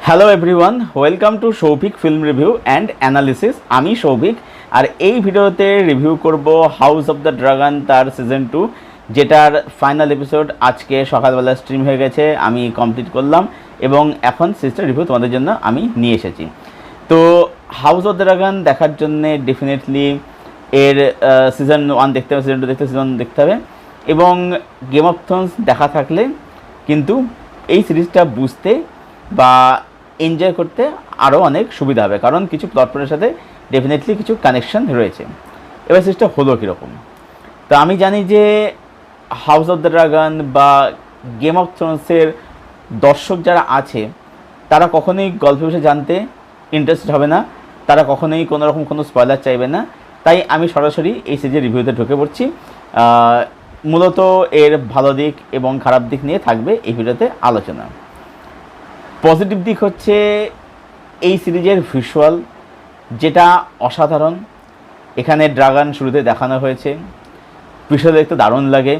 Hello everyone, welcome to Souvik film review and analysis. আমি সৌভিক, আর এই ভিডিওতে রিভিউ করব হাউস অফ দ্য ড্রাগন তার সিজন 2, যেটার ফাইনাল এপিসোড আজকে সকালবেলা স্ট্রিম হয়ে গেছে। আমি কমপ্লিট করলাম এবং এখন সিরিজটা রিভিউ তোমাদের জন্য আমি নিয়ে এসেছি। তো হাউস অফ দ্য ড্রাগন দেখার জন্যে ডেফিনেটলি এর সিজন 1 দেখতে হবে, সিজন 2 দেখতে হবে, সিজন দেখতে হবে, এবং গেম অফ থ্রোনস দেখা থাকলে কিন্তু এই সিরিজটা বুঝতে বা এনজয় করতে আরও অনেক সুবিধা হবে, কারণ কিছু প্লট পয়েন্টের সাথে ডেফিনেটলি কিছু কানেকশন রয়েছে। এবার সিরিজটা হলো কীরকম। তো আমি জানি যে হাউস অফ দ্য ড্রাগন বা গেম অফ থ্রোনসের দর্শক যারা আছে তারা কখনোই গল্প বিষয়ে জানতে ইন্টারেস্টেড হবে না, তারা কখনোই কোনো রকম কোনো স্পয়লার চাইবে না। তাই আমি সরাসরি এই সিরিজের রিভিউতে ঢুকে পড়ছি। মূলত এর ভালো দিক এবং খারাপ দিক নিয়ে থাকবে এই ভিডিওতে আলোচনা। পজিটিভ দিক হচ্ছে এই সিরিজের ভিজুয়াল, যেটা অসাধারণ। এখানে ড্রাগন শুরুতে দেখানো হয়েছে, ভিজুয়াল দেখতে দারুণ লাগে,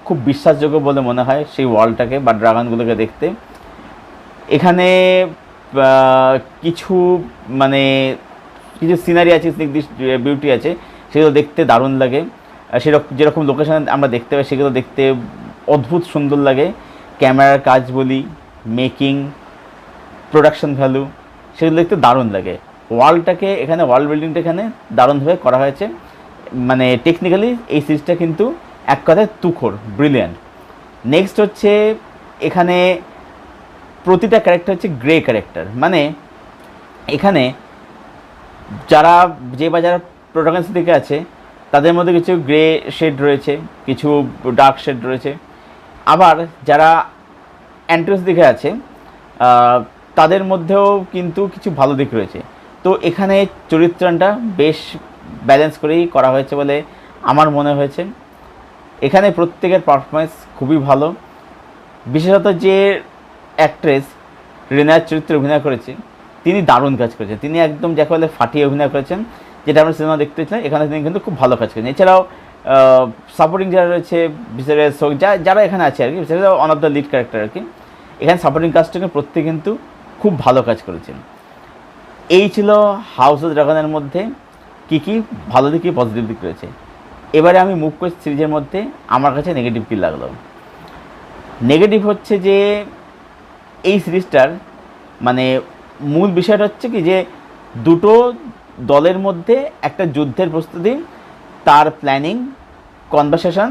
খুব বিশ্বাসযোগ্য বলে মনে হয় সেই ওয়ার্ল্ডটাকে বা ড্রাগনগুলোকে দেখতে। এখানে কিছু কিছু সিনারি আছে, বিউটি আছে, সেগুলো দেখতে দারুণ লাগে। যেরকম লোকেশন আমরা দেখতে পাই সেগুলো দেখতে অদ্ভুত সুন্দর লাগে। ক্যামেরার কাজ বলি, মেকিং, প্রোডাকশন ভ্যালু, সেগুলো দেখতে দারুণ লাগে। ওয়ার্ল্ডটাকে এখানে, ওয়ার্ল্ড বিল্ডিংটা এখানে দারুণভাবে করা হয়েছে। টেকনিক্যালি এই সিরিজটা কিন্তু এক কথায় তুখোড়, ব্রিলিয়ান্ট। নেক্সট হচ্ছে এখানে প্রতিটা ক্যারেক্টার হচ্ছে গ্রে ক্যারেক্টার। এখানে যারা প্রোটাগনিস্ট দিকে আছে তাদের মধ্যে কিছু গ্রে শেড রয়েছে, কিছু ডার্ক শেড রয়েছে। আবার যারা অ্যান্টাগনিস্ট দিকে আছে তাদের মধ্যেও কিন্তু কিছু ভালো দিক রয়েছে। তো এখানে চরিত্রটা বেশ ব্যালেন্স করেই করা হয়েছে বলে আমার মনে হয়েছে। এখানে প্রত্যেকের পারফরমেন্স খুবই ভালো। বিশেষত যে অ্যাক্ট্রেস রিনার চরিত্রে অভিনয় করেছে তিনি দারুণ কাজ করেছেন। তিনি একদম যাকে বলে ফাটিয়ে অভিনয় করেছেন, যেটা আমরা সিনেমা দেখতে পেয়েছিলাম। এখানে তিনি কিন্তু খুব ভালো কাজ করেছেন। এছাড়াও সাপোর্টিং যারা রয়েছে, বিশেষ যারা এখানে আছে আর কি, বিশেষ one of the lead character আর কি, এখানে সাপোর্টিং কাস্টকে প্রত্যেকে কিন্তু খুব ভালো কাজ করেছেন। এই ছিল হাউস অফ ড্রাগনের মধ্যে কী কী ভালো দিক, কী পজিটিভ দিক রয়েছে। এবারে আমি মুভ করছি সিরিজের মধ্যে আমার কাছে নেগেটিভ কী লাগলো। নেগেটিভ হচ্ছে যে এই সিরিজটার মূল বিষয়টা হচ্ছে কি, যে দুটো দলের মধ্যে একটা যুদ্ধের প্রস্তুতি, তার প্ল্যানিং, কনভারসেশন,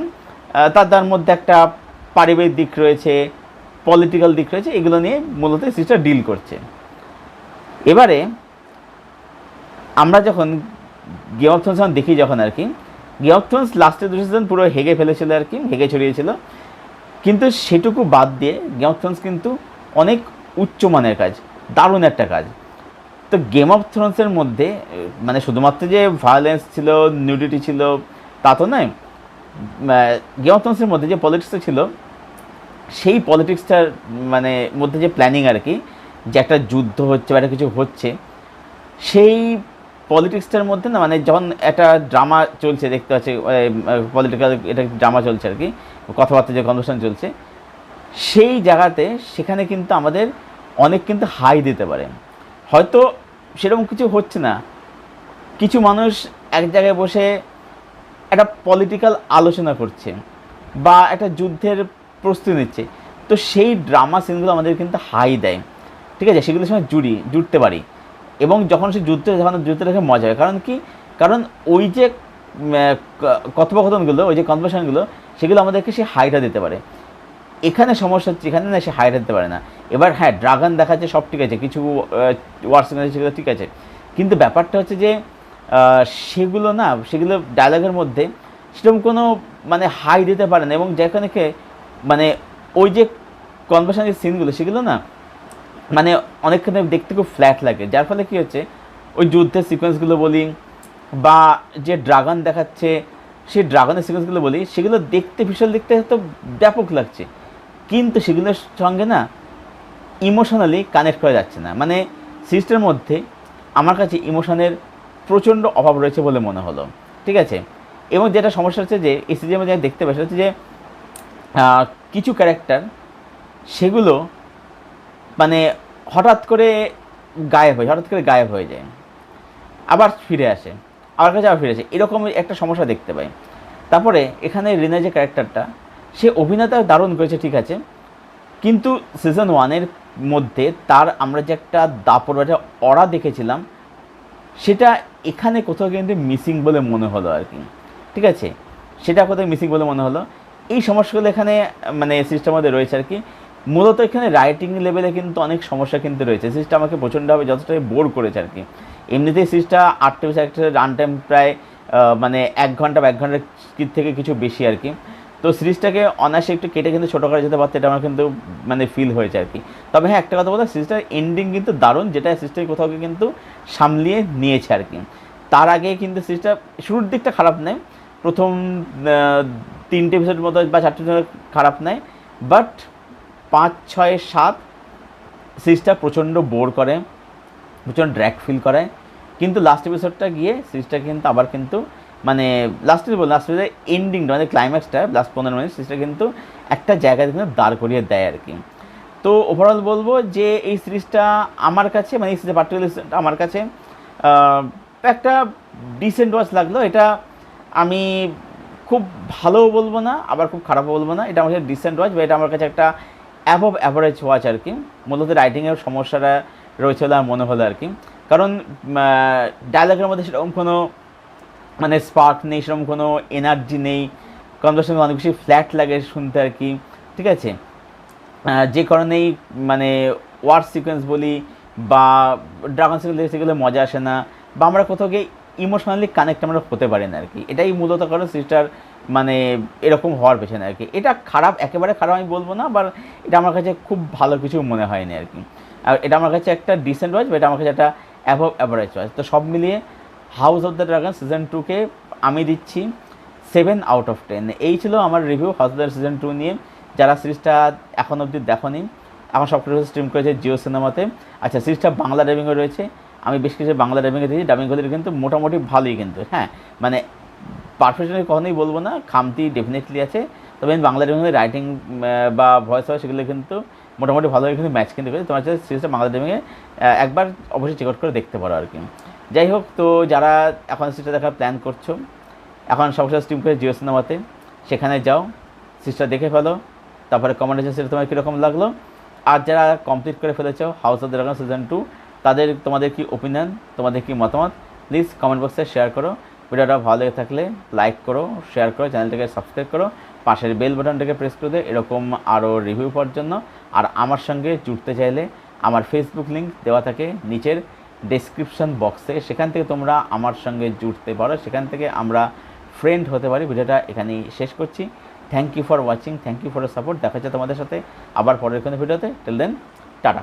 তার মধ্যে একটা পারিবারিক দিক রয়েছে, পলিটিক্যাল দিক রয়েছে, এগুলো নিয়ে মূলত সিরিজটা ডিল করছে। এবারে আমরা যখন গেম অফ থ্রোনস দেখি, যখন আর কি গেম অফ থ্রোনস লাস্টের 2 সিজন পুরো হেগে ফেলেছিল আর কি, হেগে ছড়িয়েছিল, কিন্তু সেটুকু বাদ দিয়ে গেম অফ থ্রোনস কিন্তু অনেক উচ্চমানের কাজ, দারুণ একটা কাজ। তো গেম অফ থ্রোনসের মধ্যে শুধুমাত্র যে ভায়োলেন্স ছিল, নিউডিটি ছিল তা তো নয়। গেম অফ থ্রোনসের মধ্যে যে পলিটিক্সটা ছিল, সেই পলিটিক্সটার মধ্যে যে প্ল্যানিং আর কি, যে একটা যুদ্ধ হচ্ছে বা একটা কিছু হচ্ছে, সেই পলিটিক্সটার মধ্যে যখন একটা ড্রামা চলছে দেখতে পাচ্ছি, পলিটিক্যাল এটা ড্রামা চলছে আর কি, কথাবার্তা যে কনভারসেশন চলছে, সেই জায়গাতে সেখানে কিন্তু আমাদের অনেক কিন্তু হাই দিতে পারে। হয়তো সেরকম কিছু হচ্ছে না, কিছু মানুষ এক জায়গায় বসে একটা পলিটিক্যাল আলোচনা করছে বা একটা যুদ্ধের প্রস্তুতি নিচ্ছে, তো সেই ড্রামা সিনগুলো আমাদের কিন্তু হাই দেয়, ঠিক আছে, সেগুলোর সময় জুড়তে পারি। এবং যখন সে যুদ্ধে দেখে মজা হয়, কারণ ওই যে কথোপকথনগুলো, ওই যে কনভারসেশনগুলো, সেগুলো আমাদেরকে সে হাইটা দিতে পারে। এখানে সমস্যা হচ্ছে, এখানে না সে হাইটা দিতে পারে না। এবার হ্যাঁ, ড্রাগন দেখাচ্ছে, সব ঠিক আছে, কিছু ওয়ার্ড সিন আছে সেগুলো ঠিক আছে, কিন্তু ব্যাপারটা হচ্ছে যে সেগুলো ডায়লগের মধ্যে সেরকম কোনো হাই দিতে পারে না। এবং যেখানে ওই যে কনভারসেশনের সিনগুলো, সেগুলো না অনেকখানে দেখতে খুব ফ্ল্যাট লাগে, যার ফলে কী হচ্ছে, ওই যুদ্ধের সিকোয়েন্সগুলো বলি বা যে ড্রাগন দেখাচ্ছে সেই ড্রাগনের সিকোয়েন্সগুলো বলি, সেগুলো দেখতে, ভিজুয়াল দেখতে তো ব্যাপক লাগছে, কিন্তু সেগুলোর সঙ্গে না ইমোশনালি কানেক্ট করা যাচ্ছে না। সিরিজটার মধ্যে আমার কাছে ইমোশনের প্রচণ্ড অভাব রয়েছে বলে মনে হলো, ঠিক আছে। এবং যেটা সমস্যা হচ্ছে যে এই সিরিজের মধ্যে দেখতে পাচ্ছি হচ্ছে যে কিছু ক্যারেক্টার সেগুলো হঠাৎ করে গায়েব হয়ে যায়, আবার ফিরে আসে, আমার কাছে আবার ফিরে আসে, এরকম একটা সমস্যা দেখতে পাই। তারপরে এখানে রিনা যে ক্যারেক্টারটা, সে অভিনেতা দারুণ করেছে, ঠিক আছে, কিন্তু সিজন 1-এর মধ্যে তার আমরা যে একটা দাপট বা একটা অরা দেখেছিলাম, সেটা এখানে কোথাও কিন্তু মিসিং বলে মনে হলো আর কি, ঠিক আছে, সেটা কোথাও মিসিং বলে মনে হলো। এই সমস্যাগুলো এখানে মানে সিস্টেমের মধ্যে রয়েছে আর কি। মূলত এখানে রাইটিং লেভেলে কিন্তু অনেক সমস্যা কিন্তু রয়েছে। সিরিজটা আমাকে প্রচণ্ডভাবে যথেষ্টভাবে বোর করেছে আর কি। এমনিতেই সিরিজটা 8টা এপিসোড, একটা রান টাইম প্রায় মানে 1 ঘন্টা বা 1 ঘন্টার থেকে কিছু বেশি আর কি। তো সিরিজটাকে অনায়াসে একটু কেটে কিন্তু ছোটো করা যেতে পারতো, এটা আমার কিন্তু মানে ফিল হয়েছে আর কি। তবে হ্যাঁ, একটা কথা বলতে, সিরিজটার এন্ডিং কিন্তু দারুণ, যেটা সিরিজটাকে কোথাও কিন্তু সামলিয়ে নিয়েছে আর কি। তার আগে কিন্তু সিরিজটা শুরুর দিকটা খারাপ নয়, প্রথম 3টে এপিসোড মতো বা 4টে এপিসোড খারাপ নয়, বাট 5, 6, 7 সিরিজটা প্রচণ্ড বোর করে, প্রচণ্ড ড্র্যাক ফিল করায়। কিন্তু লাস্ট এপিসোডটা গিয়ে সিরিজটা কিন্তু আবার কিন্তু মানে লাস্ট এপিসোডের এন্ডিংটা মানে ক্লাইম্যাক্সটা লাস্ট 15 মিনিট সিরিজটা কিন্তু একটা জায়গায় কিন্তু দাঁড় করিয়ে দেয় আর কি। তো ওভারঅল বলবো যে এই সিরিজটা আমার কাছে, মানে এই সিরিজটা পার্টিকুলার আমার কাছে একটা ডিসেন্ট ওয়াচ লাগলো। এটা আমি খুব ভালোও বলবো না, আবার খুব খারাপও বলবো না, এটা আমার কাছে ডিসেন্ট ওয়াচ, বা এটা আমার কাছে একটা অ্যাবভ অ্যাভারেজ ওয়াচ আর কি। মূলত রাইটিংয়ের সমস্যাটা রয়েছে বলে আমার মনে হলো আর কি। কারণ ডায়লগের মধ্যে সেরকম কোনো মানে স্পার্ক নেই, সেরকম কোনো এনার্জি নেই, কনভারসেশন অনেক বেশি ফ্ল্যাট লাগে শুনতে আর কি, ঠিক আছে। যে কারণেই মানে ওয়ার সিকোয়েন্স বলি বা ড্রাগন সিকোয়েন্স, সেগুলো মজা আসে না, বা আমরা কোথাও গিয়ে ইমোশনালি কানেক্ট আমরা হতে পারি না আর কি। এটাই মূলত কারণ সিস্টার মানে এরকম হওয়ার পেছনে আর কি। এটা খারাপ, একেবারে খারাপ আমি বলবো না, বা এটা আমার কাছে খুব ভালো কিছু মনে হয়নি আর কি। আর এটা আমার কাছে একটা ডিসেন্ট ওয়াচ, বা এটা আমার কাছে একটা অ্যাবভ অ্যাভারেজ ওয়াচ। তো সব মিলিয়ে House of the Dragon season 2-কে আমি দিচ্ছি 7/10। এই ছিল আমার review House of the season 2 নিয়ে। যারা সিরিজটা এখন অবধি দেখোনি, এখন সব কিছু স্ট্রিম করেছে জিও সিনেমাতে। আচ্ছা, সিরিজটা বাংলা ডাবিংয়ে রয়েছে, আমি বেশ কিছু বাংলা ডাবিংয়ে দিয়েছি, ডাবিং করলে কিন্তু মোটামুটি ভালোই কিন্তু, হ্যাঁ মানে পারফেকশন কখনোই বলবো না, খামতি ডেফিনেটলি আছে, তবে আমি বাংলা ডাবিংয়ে রাইটিং বা ভয়েস ওভার সেগুলো কিন্তু মোটামুটি ভালোভাবে কিন্তু ম্যাচ কিন্তু করেছে। তোমার হচ্ছে সিরিজটা বাংলা ডাবিংয়ে একবার অবশ্যই চেক আউট করে দেখতে পারো আর কি। যাই হোক, তো যারা এখন সিরিজটা দেখার প্ল্যান করছো, এখন সবসময় স্ট্রিম করে জিও সিনেমাতে, সেখানে যাও, সিরিজটা দেখে ফেলো, তারপরে কমেন্ট সেকশনে তোমার কীরকম লাগলো। আর যারা কমপ্লিট করে ফেলেছো house of the Dragon season 2, তোমাদের কি ওপিনিয়ন, তোমাদের কি মতামত, প্লিজ কমেন্ট বক্সে শেয়ার করো। ভিডিওটা ভালো লেগে থাকলে লাইক করো, শেয়ার করো, চ্যানেলটাকে সাবস্ক্রাইব করো, পাশের বেল বাটনটাকে প্রেস করে দে এরকম আরও রিভিউ পাওয়ার জন্য। আর আমার সঙ্গে জুড়তে চাইলে আমার ফেসবুক লিঙ্ক দেওয়া থাকে নিচের ডেসক্রিপশন বক্সে, সেখান থেকে তোমরা আমার সঙ্গে জুড়তে পারো, সেখান থেকে আমরা ফ্রেন্ড হতে পারি। ভিডিওটা এখানেই শেষ করছি। Thank you for watching, thank you for support. দেখা যাচ্ছে তোমাদের সাথে আবার পরের কোনো ভিডিওতে। Till then, tata.